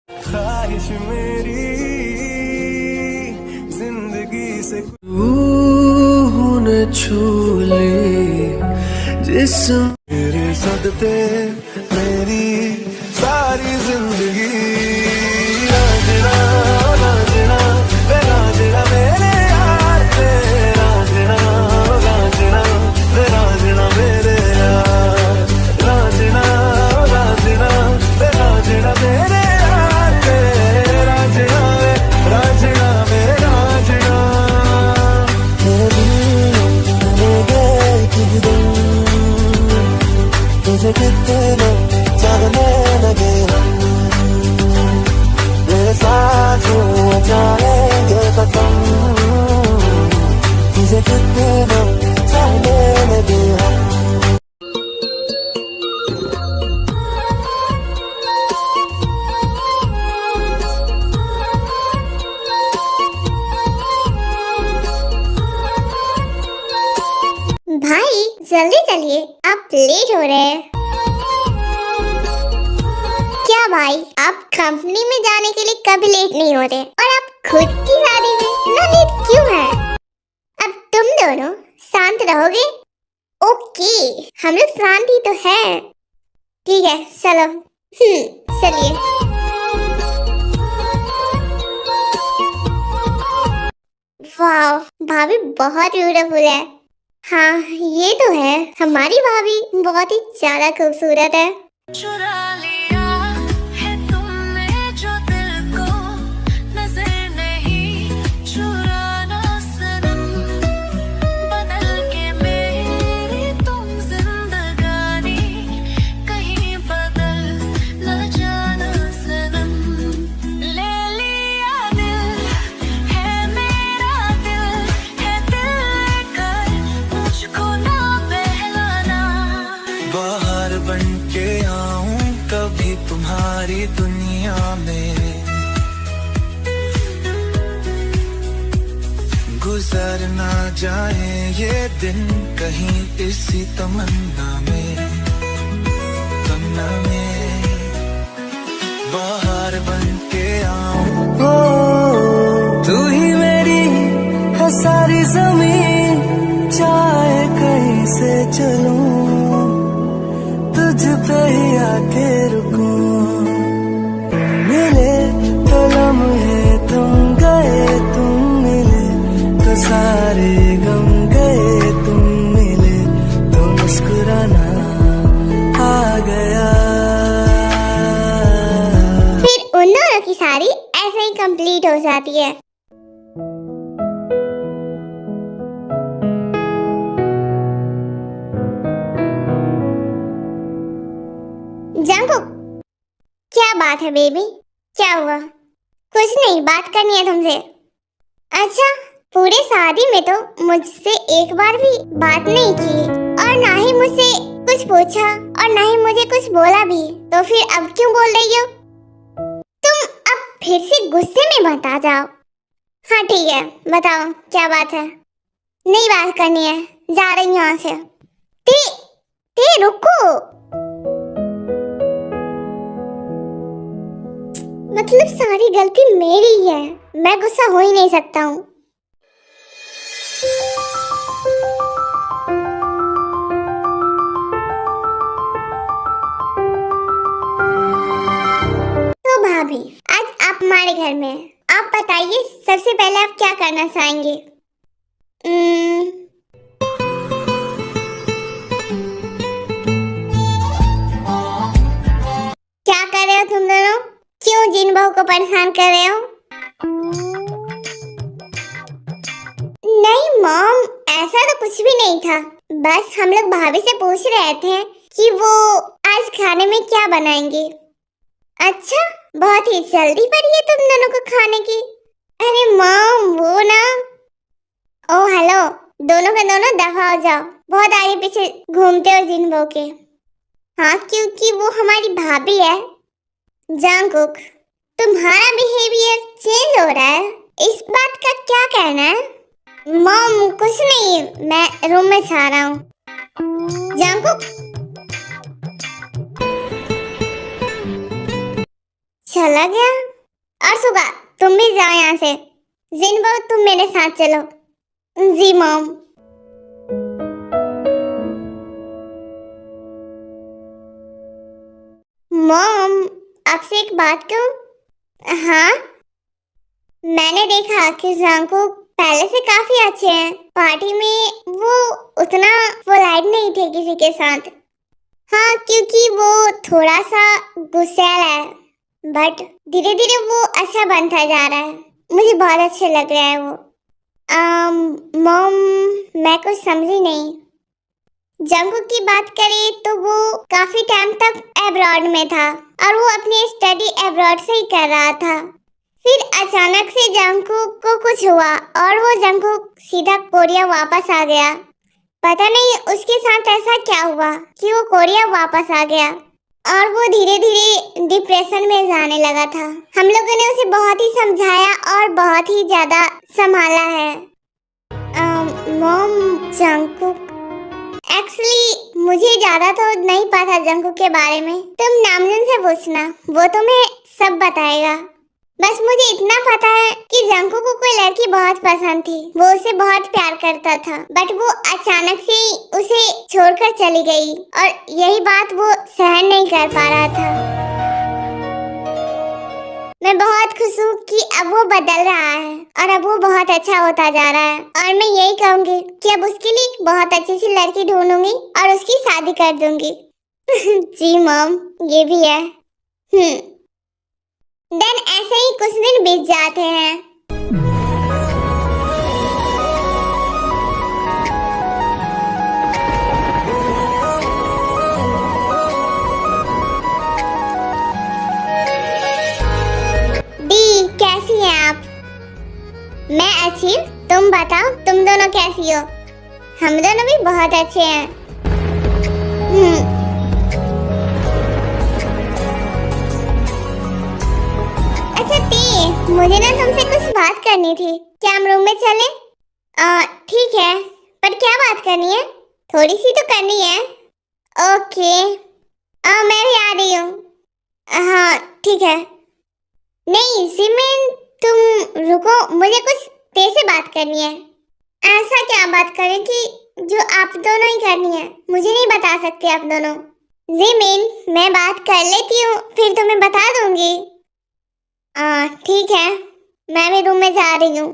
ख्वाहिश मेरी जिंदगी से रूह ने छू ली जिस्म तेरे सदते मेरी सारी जिंदगी राजना राजना वे राजना मेरे यार ते राजना राजना वे राजना मेरे यार राजना राजना वे राजना मेरे यार ते राजना वे राजना वे राजना मेरे दिल में गए किधर तुझे कितना चाहने लगे हम मेरे साथ हुआ जाएंगे कसम तुझे कितना चाहने लगे हम भाई जल्दी चलिए, आप लेट हो रहे हैं। क्या भाई, आप कंपनी में जाने के लिए कभी लेट नहीं होते और आप खुद की शादी में इतना लेट क्यों है? अब तुम दोनों शांत रहोगे? ओके, हम लोग शांत ही तो है। ठीक है, चलो चलिए। वाह, भाभी बहुत ब्यूटीफुल है। हाँ, ये तो है, हमारी भाभी बहुत ही ज्यादा खूबसूरत है। चुरा लिया है तुमने जो दिल को, नजर नहीं चुराना सनम, बदल के मेरी तुम जिंदगानी, कहीं बदल न जाना सनम। ले लिया दिल है मेरा, दिल है दिल लेकर मुझको ना बहलाना। बाहर बन के आऊं कभी तुम्हारी दुनिया में, गुजर ना जाए ये दिन कहीं इसी तमन्ना में, तमन्ना में बाहर बन के आऊं। तू ही मेरी है सारी जमीन, चाहे कहीं से चलूं तुझ पे ही आके रुकूं। मिले तो लम्हे तुम गए, तुम मिले तो सारे गम गए, तुम मिले तो मुस्कुराना आ गया। फिर उन दोनों की शादी ऐसे ही कंप्लीट हो जाती है। जंकुक, क्या बात है बेबी, क्या हुआ? कुछ नहीं, बात करनी है तुमसे। अच्छा, पूरे शादी में तो मुझसे एक बार भी बात नहीं की और ना ही मुझसे कुछ पूछा और ना ही मुझे कुछ बोला भी, तो फिर अब क्यों बोल रही हो? तुम अब फिर से गुस्से में मत आ जाओ। हाँ ठीक है, बताओ क्या बात है? नहीं बात करनी है, जा रही हूँ यहाँ से। ते रुको, मतलब सारी गलती मेरी ही है, मैं गुस्सा हो ही नहीं सकता हूँ। तो भाभी, आज आप हमारे घर में हैं। आप बताइए, सबसे पहले आप क्या करना चाहेंगे? क्या कर रहे हो तुम दोनों? क्यों जिन बहू को परेशान कर रहे हो? नहीं मॉम, ऐसा तो कुछ भी नहीं था, बस हम लोग भाभी से पूछ रहे थे कि वो आज खाने में क्या बनाएंगे। अच्छा, बहुत ही जल्दी पड़ी है तुम दोनों को खाने की। अरे मॉम, वो ना, ओ हेलो, दोनों के दोनों दफा हो जाओ, बहुत आगे पीछे घूमते हो जिन बहू के। हाँ, क्योंकि वो हमारी भाभी है। जंकुक, तुम्हारा बिहेवियर चेंज हो रहा है, इस बात का क्या कहना है? मॉम कुछ नहीं, मैं रूम में जा रहा हूँ। जंकुक, चला गया। और सुगा, तुम भी जाओ यहाँ से। जिनबो, तुम मेरे साथ चलो। जी मॉम। मॉम, आपसे एक बात कहूँ? हाँ, मैंने देखा कि जंगकुक पहले से काफी अच्छे हैं। पार्टी में वो उतना पोलाइट नहीं थे किसी के साथ। हाँ, क्योंकि वो थोड़ा सा गुस्सैल है, बट धीरे धीरे वो अच्छा बनता जा रहा है। मुझे बहुत अच्छे लग रहा है वो। मॉम, मैं कुछ समझी नहीं। जंगकुक की बात करें तो वो काफी टाइम तक अब्रॉड में था और वो अपनी स्टडी अब्रॉड से ही कर रहा था। फिर अचानक से जंगकुक को कुछ हुआ और वो जंगकुक सीधा कोरिया वापस आ गया। पता नहीं उसके साथ ऐसा क्या हुआ कि वो कोरिया वापस आ गया और वो धीरे धीरे डिप्रेशन में जाने लगा था। हम लोगों ने उसे बहुत ही समझाया और बहुत ही ज्यादा संभाला है। मॉम, जंगकुक एक्चुअली मुझे ज्यादा तो नहीं पता जंगकुक के बारे में। तुम नामजन से पूछना, वो तुम्हें सब बताएगा। बस मुझे इतना पता है कि जंगकुक को कोई लड़की बहुत पसंद थी। वो उसे बहुत प्यार करता था, बट वो अचानक से उसे छोड़कर चली गई और यही बात वो सहन नहीं कर पा रहा था। मैं बहुत खुश हूँ कि अब वो बदल रहा है और अब वो बहुत अच्छा होता जा रहा है। और मैं यही कहूँगी कि अब उसके लिए एक बहुत अच्छी सी लड़की ढूंढूंगी और उसकी शादी कर दूंगी। जी मॉम, ये भी है। देन ऐसे ही कुछ दिन बीत जाते हैं। दी, कैसी हैं आप? मैं अच्छी, तुम बताओ, तुम दोनों कैसी हो? हम दोनों भी बहुत अच्छे हैं। अच्छा ती, मुझे ना तुमसे कुछ बात करनी थी। क्या हम रूम में चलें? ठीक है, पर क्या बात करनी है? थोड़ी सी तो करनी है। ओके, मैं भी आ रही हूँ। हाँ ठीक है। नहीं सिमरन, तुम रुको, मुझे कुछ तेरे से बात करनी है। ऐसा क्या बात करें कि जो आप दोनों ही करनी है? मुझे नहीं बता सकते आप दोनों। जिमिन, मैं बात कर लेती हूँ, फिर तुम्हें बता दूंगी। ठीक है, मैं भी रूम में जा रही हूँ।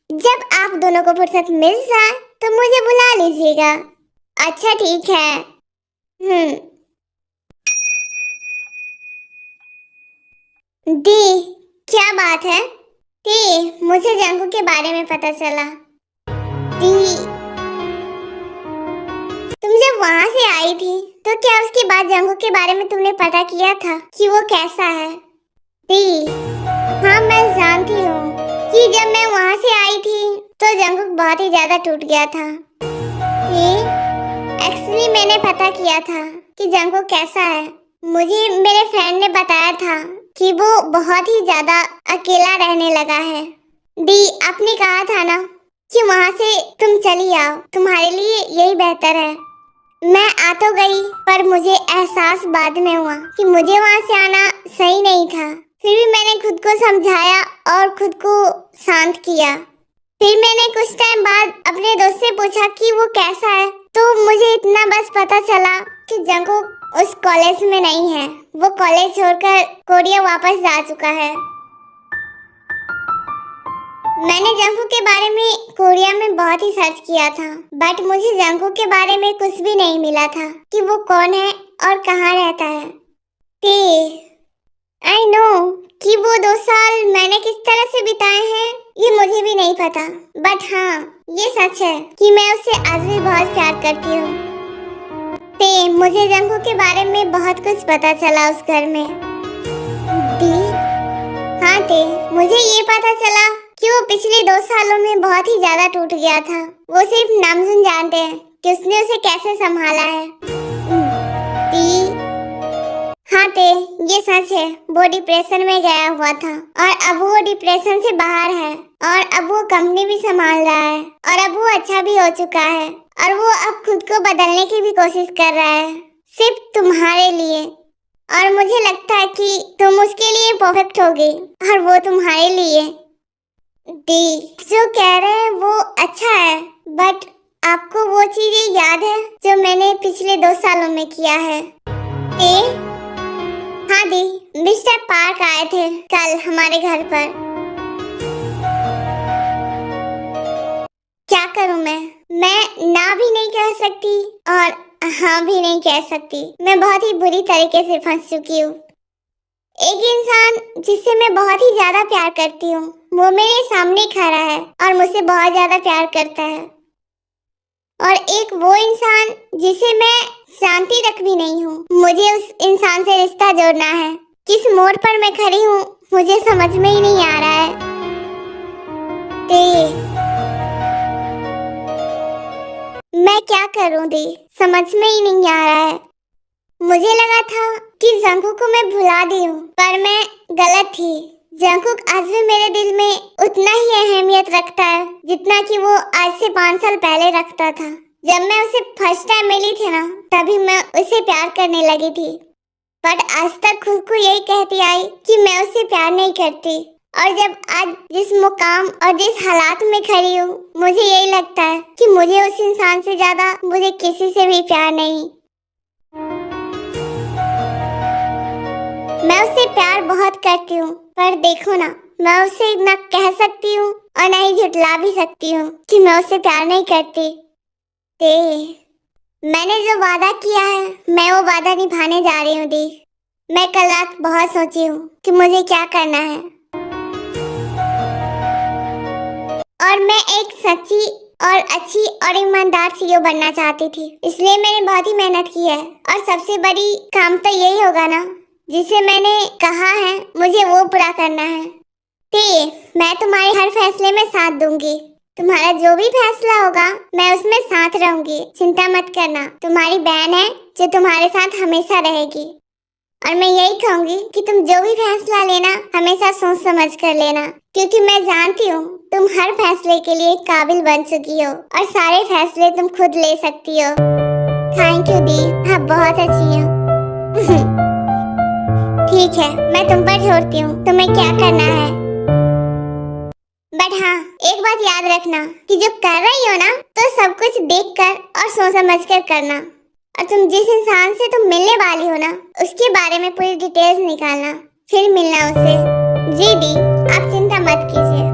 जब आप दोनों को फुर्सत मिल जाए तो मुझे बुला लीजिएगा। अच्छा ठीक है। दी, क्या बात है? दी, मुझे जंगकुक के बारे में पता चला। दी, तुम जब वहाँ से आई थी तो क्या उसके बाद जंगकुक के बारे में तुमने पता किया था कि वो कैसा है? दी, हाँ मैं जानती हूँ कि जब मैं वहाँ से आई थी तो जंगकुक बहुत ही ज्यादा टूट गया था। एक्चुअली मैंने पता किया था कि जंगकुक कैसा है। मुझे मेरे फ्रेंड ने बताया था कि वो बहुत ही ज्यादा अकेला रहने लगा है। दी, आपने कहा था ना कि वहाँ से तुम चली आओ, तुम्हारे लिए यही बेहतर है। मैं आ तो गई, पर मुझे एहसास बाद में हुआ कि मुझे वहाँ से आना सही नहीं था। फिर भी मैंने खुद को समझाया और खुद को शांत किया। फिर मैंने कुछ टाइम बाद अपने दोस्त से पूछा कि वो कैसा है, तो मुझे इतना बस पता चला कि जंगकुक उस कॉलेज में नहीं है। वो कॉलेज छोड़कर कोरिया वापस जा चुका है। मैंने जंगकुक के बारे में कोरिया में बहुत ही सर्च किया था, बट मुझे जंगकुक के बारे में कुछ भी नहीं मिला था कि वो कौन है और कहाँ रहता है। आई नो कि वो 2 साल मैंने किस तरह से बिताए हैं ये मुझे भी नहीं पता, बट हाँ ये सच है कि मैं उससे आज भी बहुत प्यार करती हूँ। मुझे जंगकुक के बारे में बहुत कुछ पता चला उस घर में। हाँ मुझे ये पता चला कि वो पिछले 2 सालों में बहुत ही ज्यादा टूट गया था। वो सिर्फ नामजुन जानते हैं कि उसने उसे कैसे संभाला है। हाँ ये सच है, वो डिप्रेशन में गया हुआ था और अब वो डिप्रेशन से बाहर है और अब वो कंपनी भी संभाल रहा है और अब वो अच्छा भी हो चुका है और वो अब खुद को बदलने की भी कोशिश कर रहा है, सिर्फ तुम्हारे लिए। और मुझे लगता है कि तुम उसके लिए परफेक्ट होगी और वो तुम्हारे लिए। डी, जो कह रहे हैं वो अच्छा है, बट आपको वो चीजें याद है जो मैंने पिछले 2 सालों में किया है? ए? हाँ दी, मिस्टर पार्क आए थे कल हमारे घर पर। क्या करूं मैं ना भी नहीं कह सकती और हाँ भी नहीं कह सकती। मैं बहुत ही बुरी तरीके से फंस चुकी हूँ। एक इंसान जिससे मैं बहुत ही ज्यादा प्यार करती हूँ, वो मेरे सामने खड़ा है और मुझसे बहुत ज्यादा प्यार करता है, और एक वो इंसान जिसे मैं जानती तक भी नहीं हूँ। मुझे उस इंसान से रिश्ता जोड़ना है। किस मोड़ पर मैं खड़ी हूँ मुझे समझ में ही नहीं आ रहा है। मैं क्या करूं दी, समझ में ही नहीं आ रहा है। मुझे लगा था कि जंगकुक को मैं भुला दी हूँ, पर मैं गलत थी। जंगकुक आज भी मेरे दिल में उतना ही अहमियत रखता है जितना कि वो आज से 5 साल पहले रखता था। जब मैं उसे फर्स्ट टाइम मिली थी ना, तभी मैं उसे प्यार करने लगी थी, बट आज तक खुद को यही कहती आई कि मैं उससे प्यार नहीं करती। और जब आज जिस मुकाम और जिस हालात में खड़ी हूँ, मुझे यही लगता है कि मुझे उस इंसान से ज्यादा मुझे किसी से भी प्यार नहीं। मैं उससे प्यार बहुत करती हूँ, पर देखो ना, मैं उससे ना कह सकती हूँ और ना ही झुठला भी सकती हूँ कि मैं उससे प्यार नहीं करती। मैंने जो वादा किया है, मैं वो वादा निभाने जा रही हूँ दी। मैं कल रात बहुत सोची हूँ कि मुझे क्या करना है, और मैं एक सच्ची और अच्छी और ईमानदार सीईओ बनना चाहती थी। इसलिए मैंने बहुत ही मेहनत की है, और सबसे बड़ी काम तो यही होगा ना, जिसे मैंने कहा है मुझे वो पूरा करना है। मैं तुम्हारे हर फैसले में साथ दूंगी। तुम्हारा जो भी फैसला होगा मैं उसमें साथ रहूंगी, चिंता मत करना। तुम्हारी बहन है जो तुम्हारे साथ हमेशा रहेगी। और मैं यही कहूंगी कि तुम जो भी फैसला लेना हमेशा सोच समझ कर लेना, क्योंकि मैं जानती हूँ तुम हर फैसले के लिए काबिल बन चुकी हो और सारे फैसले तुम खुद ले सकती हो। थैंक यू दी, आप बहुत अच्छी हो। ठीक है, मैं तुम पर छोड़ती हूँ, तुम्हें क्या करना है। बट हाँ, एक बात याद रखना कि जो कर रही हो ना, तो सब कुछ देखकर और सोच समझ कर करना। और तुम जिस इंसान से तुम मिलने वाली हो ना, उसके बारे में पूरी डिटेल्स निकालना, फिर मिलना उससे। जी दी, आप चिंता मत कीजिए।